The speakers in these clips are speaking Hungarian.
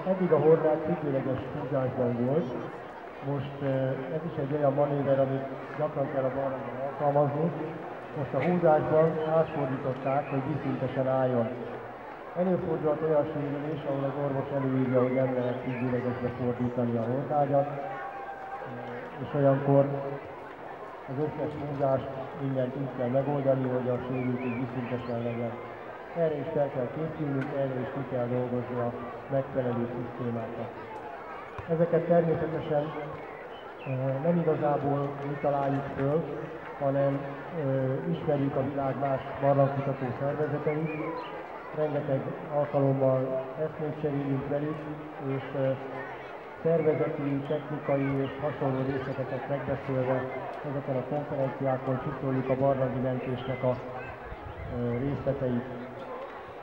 Eddig a horvát függőleges húzásban volt, most ez is egy olyan manéver, amit gyakran kell a barlangban alkalmazni. Most a húzásban átfordították, hogy viszintesen álljon. Előfordulhat olyan sérülés, ahol az orvos előírja, hogy nem lehet függőlegesbe fordítani a hordágyat, és olyankor az összes húzást mindent úgy kell megoldani, hogy a sérültség viszintesen legyen. Erre is fel kell készülnünk, erre is ki kell dolgozni a megfelelő szisztémákat. Ezeket természetesen nem igazából mi találjuk föl, hanem ismerjük a világ más barlangkutató szervezeteit. Rengeteg alkalommal eszmét cserélünk velük, és szervezeti, technikai és hasonló részleteket megbeszélve ezeken a konferenciákon csiszoljuk a barlangi mentésnek a részleteit.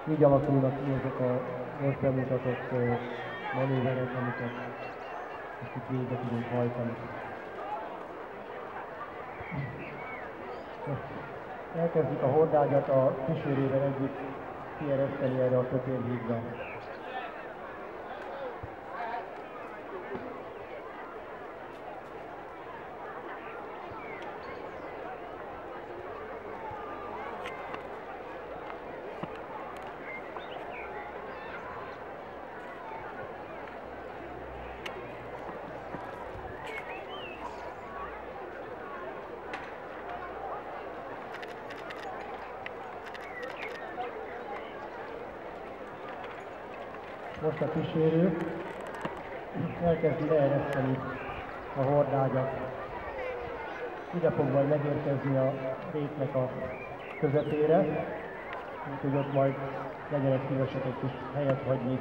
Így alakulnak ki ezek a most bemutatott manéverek, amiket most itt végre tudunk hajtani. Most elkezdjük a hordágyat a kísérővel együtt kiereszteni erre a kötélhídra. Most a kísérő elkezdi leereszteni a hordágyat. Ide fog majd megérkezni a rétnek a közepére, úgyhogy ott majd legyenek szívesek egy kis helyet hagyni,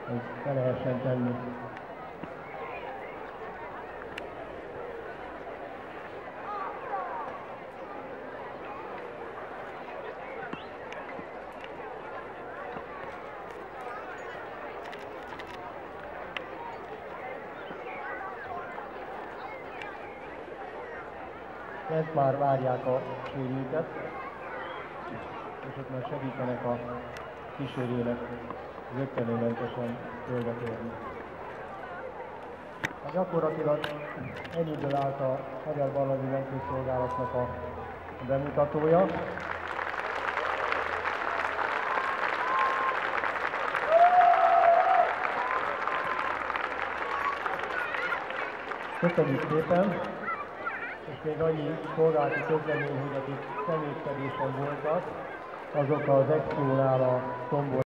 hogy ne lehessen tenni. Ezt már várják a sérültet, és ott már segítenek a kísérőnek zökkenőmentesen földre térni. Gyakorlatilag ennyiből állt a Magyar Barlangi Mentőszolgálatnak a bemutatója. Köszönjük szépen! És még annyi szolgálati közlemény, hogy akik személykedésen voltak, azok az Expo-nál a tombol